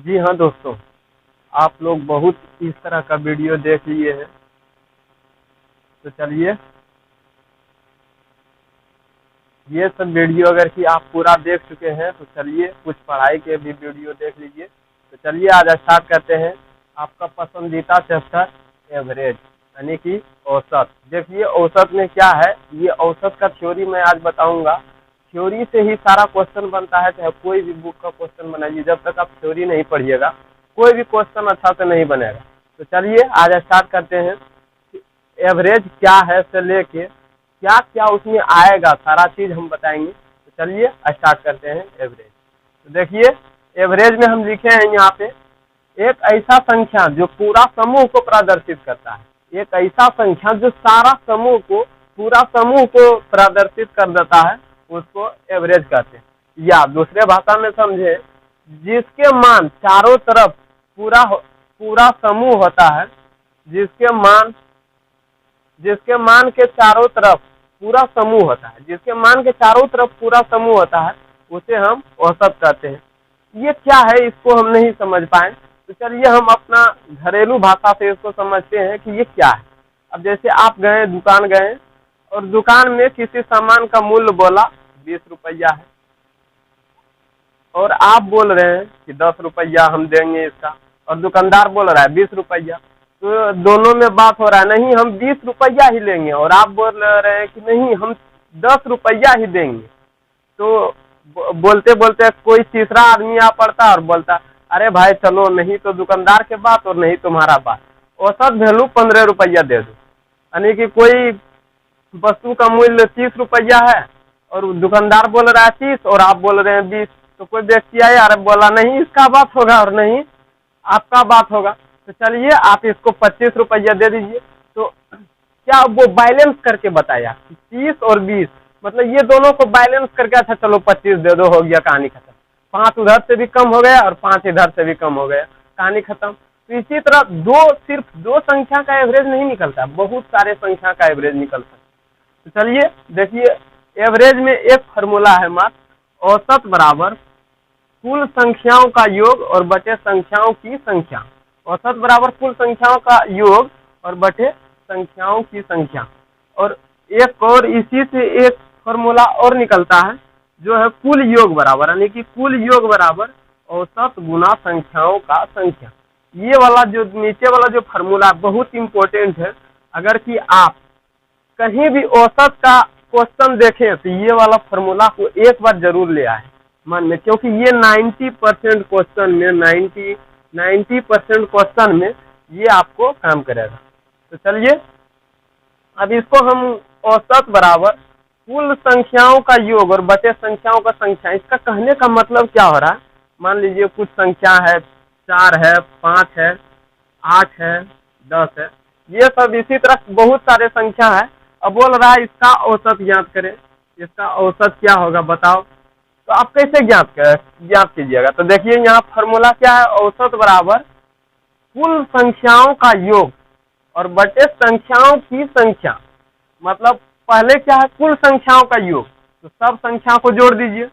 जी हाँ दोस्तों, आप लोग बहुत इस तरह का वीडियो देख लिए हैं। तो चलिए, ये सब वीडियो अगर कि आप पूरा देख चुके हैं तो चलिए कुछ पढ़ाई के भी वीडियो देख लीजिए। तो चलिए आज स्टार्ट करते हैं आपका पसंदीदा चैप्टर एवरेज यानी कि औसत। देखिए औसत में क्या है, ये औसत का थ्योरी मैं आज बताऊंगा। थ्योरी से ही सारा क्वेश्चन बनता है, चाहे कोई भी बुक का क्वेश्चन बनाइए, जब तक आप थ्योरी नहीं पढ़िएगा कोई भी क्वेश्चन अच्छा से नहीं बनेगा। तो चलिए आज स्टार्ट करते हैं। एवरेज क्या है से लेके क्या क्या उसमें आएगा सारा चीज हम बताएंगे। तो चलिए स्टार्ट करते हैं एवरेज। तो देखिए एवरेज में हम लिखे हैं यहाँ पे एक ऐसा संख्या जो पूरा समूह को प्रदर्शित करता है। एक ऐसा संख्या जो सारा समूह को पूरा समूह को प्रदर्शित कर देता है, उसको एवरेज कहते हैं। या दूसरे भाषा में समझे, जिसके मान चारों तरफ पूरा समूह होता है, जिसके मान के चारों तरफ पूरा समूह होता है, जिसके मान के चारों तरफ पूरा समूह होता है, उसे हम औसत कहते हैं। ये क्या है इसको हम नहीं समझ पाए, तो चलिए हम अपना घरेलू भाषा से इसको समझते हैं कि ये क्या है। अब जैसे आप गए दुकान गए और दुकान में किसी सामान का मूल्य बोला 20 रुपया है, और आप बोल रहे हैं कि 10 रुपया हम देंगे इसका, और दुकानदार बोल रहा है 20 रुपया। तो दोनों में बात हो रहा है, नहीं हम 20 रुपया ही लेंगे, और आप बोल रहे हैं कि नहीं हम 10 रुपया ही देंगे। तो बोलते बोलते कोई तीसरा आदमी आ पड़ता है और बोलता अरे भाई चलो, नहीं तो दुकानदार के बात और नहीं तुम्हारा बात, औसत वैल्यू 15 रुपया दे दो। यानी कि कोई वस्तु का मूल्य 30 रुपया है और दुकानदार बोल रहा है 30 और आप बोल रहे हैं 20। तो कोई व्यक्ति आया और बोला नहीं इसका बात होगा और नहीं आपका बात होगा, तो चलिए आप इसको 25 रुपया दे दीजिए। तो क्या वो बैलेंस करके बताया 30 और 20, मतलब ये दोनों को बैलेंस करके अच्छा चलो 25 दे दो, हो गया कहानी खत्म। 5 उधर से भी कम हो गया और 5 इधर से भी कम हो गया, कहानी खत्म। तो इसी तरह सिर्फ दो संख्या का एवरेज नहीं निकलता, बहुत सारे संख्या का एवरेज निकलता है। तो चलिए देखिए, एवरेज में एक फार्मूला है मात्र, औसत बराबर कुल संख्याओं का योग और बटे संख्याओं की संख्या। औसत बराबर कुल संख्याओं का योग और बटे संख्याओं की संख्या। और एक और इसी से एक फॉर्मूला और निकलता है जो है कुल योग बराबर, यानी कि कुल योग बराबर औसत गुना संख्याओं का संख्या। ये वाला जो नीचे वाला जो फार्मूला बहुत इंपॉर्टेंट है, अगर कि आप कहीं भी औसत का क्वेश्चन देखें तो ये वाला फार्मूला को एक बार जरूर ले आए मन में, क्योंकि ये 90% क्वेश्चन में 90% क्वेश्चन में ये आपको काम करेगा। तो चलिए अब इसको हम औसत बराबर कुल संख्याओं का योग और बचे संख्याओं का संख्या, इसका कहने का मतलब क्या हो रहा है। मान लीजिए कुछ संख्या है 4 है, 5 है, 8 है, 10 है, ये सब इसी तरह बहुत सारे संख्या है। अब बोल रहा है इसका औसत ज्ञात करें, इसका औसत क्या होगा बताओ। तो आप कैसे ज्ञात कीजिएगा। तो देखिए यहाँ फार्मूला क्या है, औसत बराबर कुल संख्याओं का योग और बटे संख्याओं की संख्या। मतलब पहले क्या है, कुल संख्याओं का योग, तो सब संख्या को जोड़ दीजिए,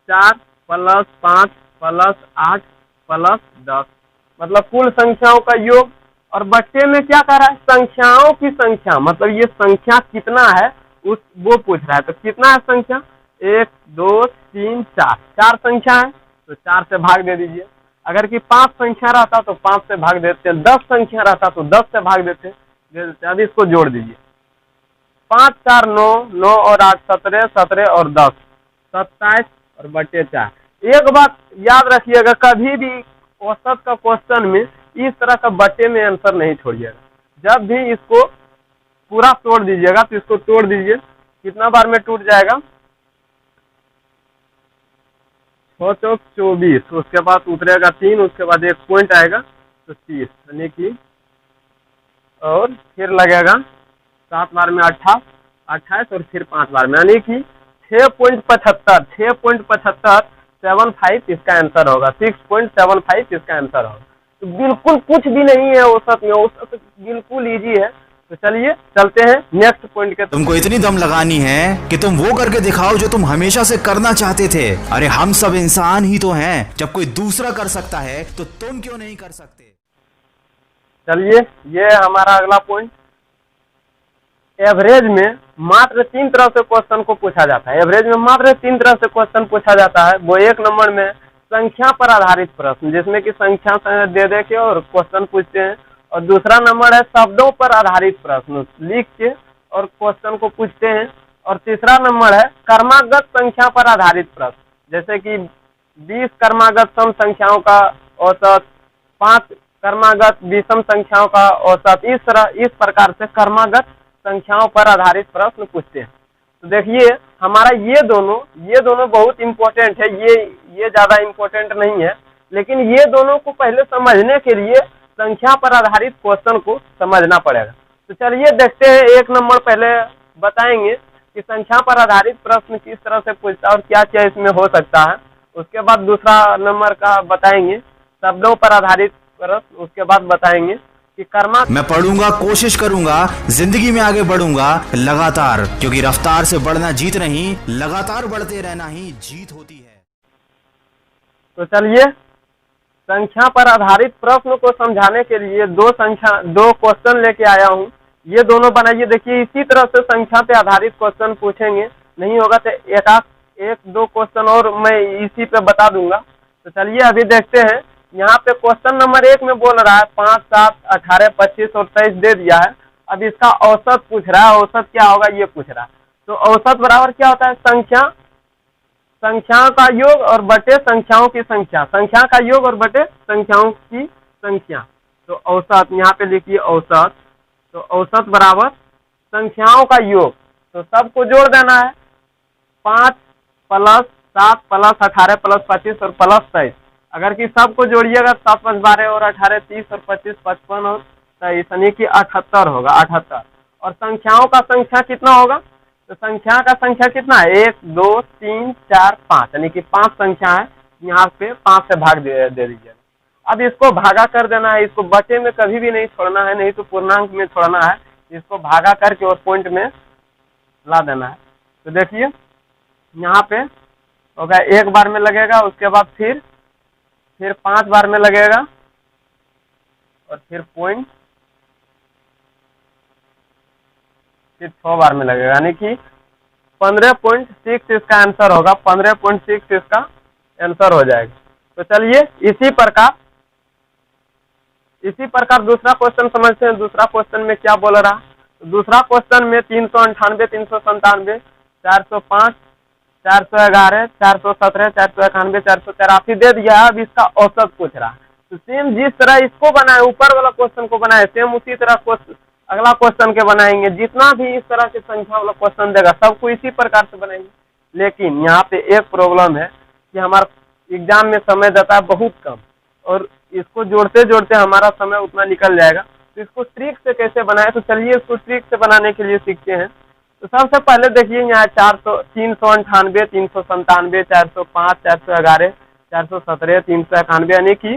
4 + 5 + 8 + 10, मतलब कुल संख्याओं का योग। और बच्चे में क्या कर रहा है, संख्याओं की संख्या, मतलब ये संख्या कितना है वो पूछ रहा है। तो कितना है संख्या, 1 2 3 4, 4 संख्या है तो 4 से भाग दे दीजिए। अगर कि 5 संख्या रहता तो 5 से भाग देते हैं, 10 संख्या रहता तो 10 से भाग देते। अब इसको जोड़ दीजिए, 5 4 9, 9 और 8 17, 17 और 10 27 और बटे 4। एक बात याद रखिएगा, कभी भी औसत का क्वेश्चन में इस तरह का बटे में आंसर नहीं छोड़िएगा। जब भी इसको पूरा तोड़ दीजिएगा तो इसको तोड़ दीजिए, कितना बार में टूट जाएगा, 6 चौक 24, उसके बाद उतरेगा 3, उसके बाद एक पॉइंट आएगा तो 30, यानी कि और फिर लगेगा 7 बार में 28 और फिर 5 बार में, यानी कि 6.75 6.75 इसका आंसर होगा, 6.75 इसका आंसर होगा। तो बिल्कुल कुछ भी नहीं है औसत में, औसत बिल्कुल इजी है। तो चलिए चलते हैं नेक्स्ट पॉइंट के। तुमको इतनी दम लगानी है कि तुम वो करके दिखाओ जो तुम हमेशा से करना चाहते थे। अरे हम सब इंसान ही तो हैं, जब कोई दूसरा कर सकता है तो तुम क्यों नहीं कर सकते। चलिए ये हमारा अगला पॉइंट। एवरेज में मात्र 3 तरह से क्वेश्चन को पूछा जाता है। एवरेज में मात्र 3 तरह से क्वेश्चन पूछा जाता है। वो एक नंबर में संख्या पर आधारित प्रश्न, जिसमें कि संख्या दे के और क्वेश्चन पूछते हैं। और दूसरा नंबर है शब्दों पर आधारित प्रश्न, लिख के और क्वेश्चन को पूछते हैं। और तीसरा नंबर है क्रमागत संख्या पर आधारित प्रश्न, जैसे कि 20 क्रमागत सम संख्याओं का औसत, 5 क्रमागत विषम संख्याओं का औसत, इस प्रकार से क्रमागत संख्याओं पर आधारित प्रश्न पूछते हैं। तो देखिए हमारा ये दोनों बहुत इम्पोर्टेंट है। ये ज्यादा इम्पोर्टेंट नहीं है, लेकिन ये दोनों को पहले समझने के लिए संख्या पर आधारित क्वेश्चन को समझना पड़ेगा। तो चलिए देखते हैं। एक नंबर पहले बताएंगे कि संख्या पर आधारित प्रश्न किस तरह से पूछता है और क्या क्या इसमें हो सकता है। उसके बाद दूसरा नंबर का बताएंगे शब्दों पर आधारित प्रश्न। उसके बाद बताएंगे कि कर्मा। मैं पढ़ूंगा, कोशिश करूंगा, जिंदगी में आगे बढ़ूंगा लगातार, क्योंकि रफ्तार से बढ़ना जीत नहीं, लगातार बढ़ते रहना ही जीत होती है। तो चलिए संख्या पर आधारित प्रश्न को समझाने के लिए दो क्वेश्चन लेके आया हूँ। ये दोनों बनाइए। देखिए इसी तरह से संख्या पे आधारित क्वेश्चन पूछेंगे, नहीं होगा तो एक दो क्वेश्चन और मैं इसी पे बता दूंगा। तो चलिए अभी देखते हैं। यहाँ पे क्वेश्चन नंबर 1 में बोल रहा है 5, 7, 18, 25 और 23 दे दिया है। अब इसका औसत पूछ रहा है। औसत क्या होगा ये पूछ रहा है। तो औसत बराबर क्या होता है, संख्याओं का योग और बटे संख्याओं की संख्या, संख्या का योग और बटे संख्याओं की संख्या। तो औसत यहाँ पे लिखिए औसत। तो औसत बराबर संख्याओं का योग, तो सबको जोड़ देना है। 5 + 7 + 18 + 25 और + 23। अगर कि सबको जोड़िएगा 7 + 12 और 18 30 और 25 55 और 23, यानी कि 78 होगा, 78। और संख्याओं का संख्या कितना होगा, तो संख्या का संख्या कितना है 1 2 3 4 5, यानी कि 5 संख्या है। यहाँ पे 5 से भाग दे दीजिएगा। अब इसको भागा कर देना है। इसको बटे में कभी भी नहीं छोड़ना है, नहीं तो पूर्णांक में छोड़ना है। इसको भागा करके और पॉइंट में ला देना है। तो देखिए यहाँ पे होगा 1 बार में लगेगा, उसके बाद फिर 5 बार में लगेगा और फिर पॉइंट, फिर 6 बार में लगेगा, यानी कि 15.6 इसका आंसर होगा। 15.6 इसका आंसर हो जाएगा। तो चलिए इसी प्रकार दूसरा क्वेश्चन समझते हैं। दूसरा क्वेश्चन में क्या बोल रहा। तो दूसरा क्वेश्चन में 398, 397, 405, 411, 417, 491, 483 दे दिया है। अब इसका औसत पूछ रहा है। तो सेम जिस तरह इसको बनाए, ऊपर वाला क्वेश्चन को बनाए, सेम उसी तरह अगला क्वेश्चन के बनाएंगे। जितना भी इस तरह की संख्या वाला क्वेश्चन देगा सबको इसी प्रकार से बनाएंगे। लेकिन यहाँ पे एक प्रॉब्लम है कि हमारा एग्जाम में समय देता है बहुत कम, और इसको जोड़ते जोड़ते हमारा समय उतना निकल जाएगा। तो इसको ट्रिक से कैसे बनाए, तो चलिए इसको ट्रिक से बनाने के लिए सीखते हैं। तो सबसे पहले देखिए यहाँ 398, 397, 405, 411, 417, 391, यानी कि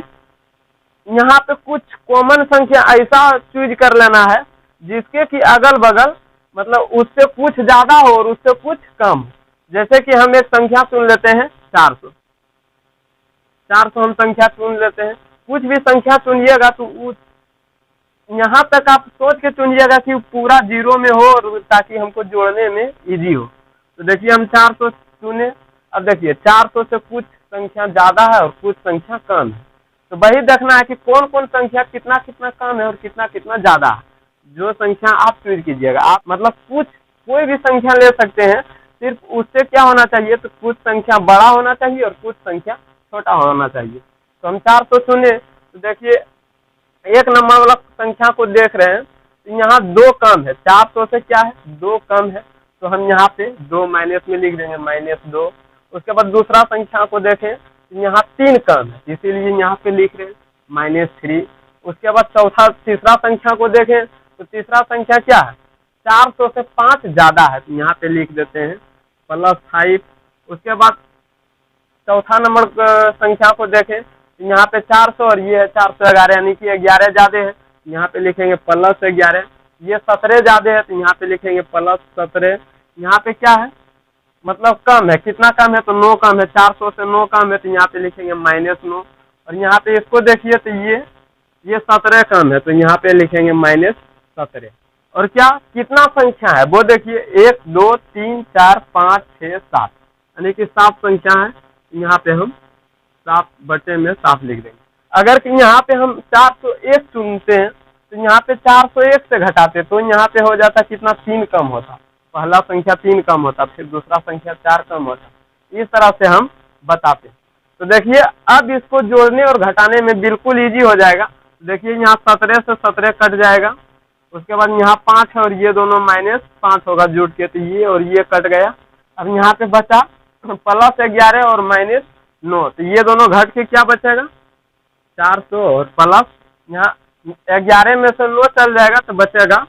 यहाँ पे कुछ कॉमन संख्या ऐसा चूज कर लेना है जिसके कि अगल बगल मतलब उससे कुछ ज्यादा हो और उससे कुछ कम। जैसे कि हम एक संख्या चुन लेते हैं 400 हम संख्या चुन लेते हैं। कुछ भी संख्या चुनिएगा तो यहाँ तक आप सोच के चुनिएगा कि पूरा 0 में हो, और ताकि हमको जोड़ने में इजी हो। तो देखिए हम 400 चुने। अब देखिए 400 से कुछ संख्या ज्यादा है और कुछ संख्या कम है। तो वही देखना है कि कौन कौन संख्या कितना कितना कम है और कितना कितना ज्यादा है। जो संख्या आप चूज कीजिएगा, आप मतलब कोई भी संख्या ले सकते हैं। सिर्फ उससे क्या होना चाहिए, तो कुछ संख्या बड़ा होना चाहिए और कुछ संख्या छोटा होना चाहिए। तो हम 400 चुने। तो देखिए एक नंबर वाला संख्या को देख रहे हैं, तो यहाँ 2 कम है। 400 से क्या है 2 कम है, तो हम यहाँ पे 2 माइनस में लिख देंगे, -2। उसके बाद दूसरा संख्या को देखें, यहाँ 3 कम है, इसीलिए यहाँ पे लिख रहे हैं -3। उसके बाद तीसरा संख्या को देखें, तो तीसरा संख्या क्या है 400 से 5 ज्यादा है, तो यहाँ पे लिख देते हैं +5। उसके बाद चौथा नंबर संख्या को देखें, यहाँ पे 400 और ये है 411, यानी कि 11 ज्यादा है, यहाँ पे लिखेंगे +11। ये 17 ज्यादा है तो यहाँ पे लिखेंगे +17। यहाँ पे क्या है, मतलब कम है, कितना कम है तो 9 कम है, 400 से 9 कम है तो यहाँ पे लिखेंगे -9। और यहाँ पे इसको देखिए तो ये 17 कम है तो यहाँ पे लिखेंगे -17। और क्या कितना संख्या है वो देखिए, 1 2 3 4 5 6 7, यानी कि 7 संख्या है। यहाँ पे हम 7 बटे में 7 लिख देंगे। अगर कि यहाँ पे हम 401 चुनते हैं तो यहाँ पे 401 से घटाते तो यहाँ पे हो जाता कितना, 3 कम होता। पहला संख्या 3 कम होता, फिर दूसरा संख्या 4 कम होता। इस तरह से हम बताते। तो देखिए अब इसको जोड़ने और घटाने में बिल्कुल इजी हो जाएगा। देखिए यहाँ 17 से 17 कट जाएगा, उसके बाद यहाँ 5 है और ये दोनों -5 होगा जुड़ के, तो ये और ये कट गया। अब यहाँ पे बचा +11 और -9, तो ये दोनों घट के क्या बचेगा, 400 और प्लस यहाँ 11 में से 9 चल जाएगा तो बचेगा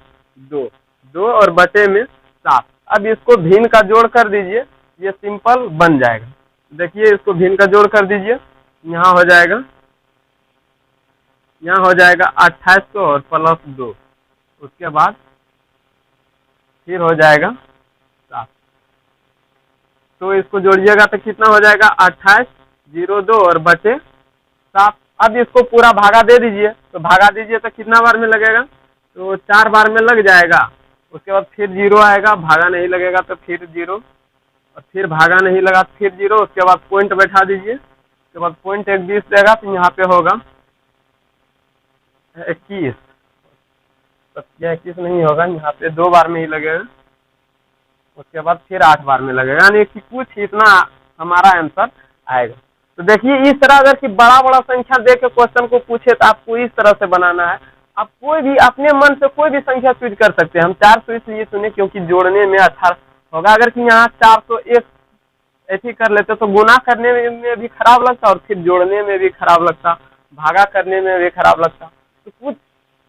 2 और बटे में 7। अब इसको भिन्न का जोड़ कर दीजिए, ये सिंपल बन जाएगा। देखिए इसको भिन्न का जोड़ कर दीजिए, यहाँ हो जाएगा 2800 और +2, उसके बाद फिर हो जाएगा 7। तो इसको जोड़िएगा तो कितना हो जाएगा, 28 02 और बचे 7। अब इसको पूरा भागा दे दीजिए, तो भागा दीजिए तो कितना बार में लगेगा, तो 4 बार में लग जाएगा। उसके बाद फिर 0 आएगा, भागा नहीं लगेगा तो फिर 0, और फिर भागा नहीं लगा तो फिर 0, उसके बाद पॉइंट बैठा दीजिए, उसके बाद पॉइंट 21 देगा तो यहाँ पे होगा 21। तो 21 नहीं होगा, यहाँ पे 2 बार में ही लगेगा, उसके बाद फिर 8 बार में लगेगा, यानी कि कुछ इतना हमारा आंसर आएगा। तो देखिए इस तरह अगर कि बड़ा संख्या दे के क्वेश्चन को पूछे तो आपको इस तरह से बनाना है। आप कोई भी अपने मन से कोई भी संख्या चूज कर सकते हैं। हम 400 इसलिए चुने क्योंकि जोड़ने में अच्छा होगा। अगर कि यहाँ 401 ऐसे कर लेते तो गुना करने में भी खराब लगता और फिर जोड़ने में भी खराब लगता, भागा करने में भी खराब लगता। तो कुछ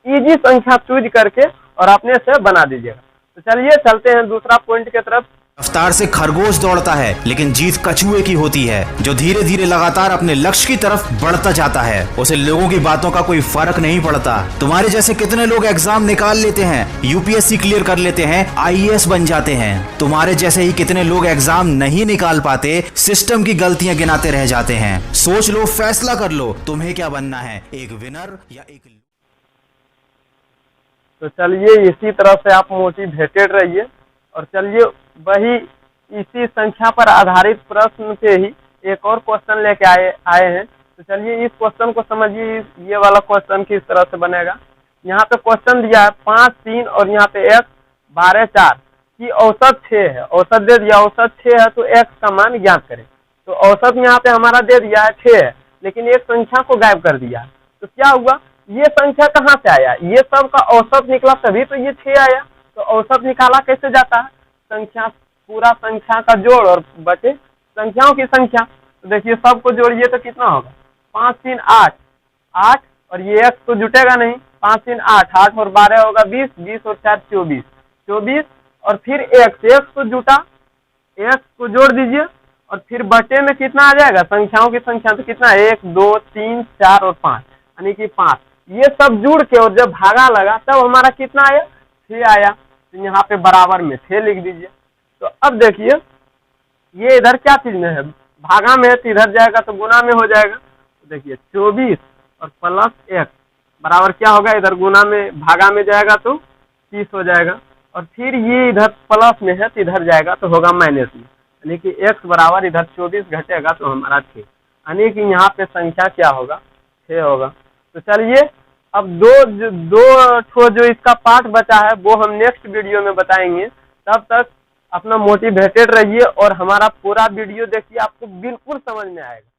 इजी संख्या चूज करके और अपने से बना दीजिएगा। तो चलिए चलते हैं दूसरा पॉइंट की तरफ। रफ्तार से खरगोश दौड़ता है लेकिन जीत कछुए की होती है। जो धीरे धीरे लगातार अपने लक्ष्य की तरफ बढ़ता जाता है उसे लोगों की बातों का कोई फर्क नहीं पड़ता। तुम्हारे जैसे कितने लोग एग्जाम निकाल लेते हैं, यूपीएससी क्लियर कर लेते हैं, आईएएस बन जाते हैं। तुम्हारे जैसे ही कितने लोग एग्जाम नहीं निकाल पाते, सिस्टम की गलतियां गिनाते रह जाते हैं। सोच लो, फैसला कर लो, तुम्हें क्या बनना है, एक विनर या एक। तो चलिए इसी तरह से आप मोटिवेटेड रहिए और चलिए वही इसी संख्या पर आधारित प्रश्न पे ही एक और क्वेश्चन लेके आए हैं। तो चलिए इस क्वेश्चन को समझिए। ये वाला क्वेश्चन किस तरह से बनेगा। यहाँ पे क्वेश्चन दिया है 5 3 और यहाँ पे x 12 4 की औसत 6 है। औसत दे दिया, औसत 6 है तो x का मान ज्ञात करें। तो औसत यहाँ पे हमारा दे दिया है 6 है, लेकिन एक संख्या को गायब कर दिया है। तो क्या हुआ, ये संख्या कहाँ से आया, ये सब का औसत निकला तभी तो ये 6 आया। तो औसत निकाला कैसे जाता है, संख्या पूरा संख्या का जोड़ और बचे संख्याओं की संख्या। तो देखिए सबको जोड़िए तो कितना होगा, 5 3 8 8 और ये x तो जुटेगा नहीं, 5 3 8 8 और 12 होगा 20 20 और 4 24 24 और फिर x तो जुटा, x को जोड़ दीजिए और फिर बटे में कितना आ जाएगा, संख्याओं की संख्या। तो कितना, 1 2 3 4 और 5 यानी कि 5। ये सब जुड़ के और जब भागा लगा तब हमारा कितना आया, 6 आया। तो यहाँ पे बराबर में 6 लिख दीजिए। तो अब देखिए ये इधर क्या चीज में है, भागा में है तो इधर जाएगा तो गुना में हो जाएगा। तो देखिए 24 और प्लस 1 बराबर क्या होगा, इधर गुना में भागा में जाएगा तो 30 हो जाएगा। और फिर ये इधर प्लस में है तो इधर जाएगा तो होगा माइनस में, यानी कि x बराबर इधर 24 घटेगा तो हमारा 6, यानी कि यहाँ पे संख्या क्या होगा, 6 होगा। तो चलिए अब दो ठो जो इसका पार्ट बचा है वो हम नेक्स्ट वीडियो में बताएंगे। तब तक अपना मोटिवेटेड रहिए और हमारा पूरा वीडियो देखिए, आपको बिल्कुल समझ में आएगा।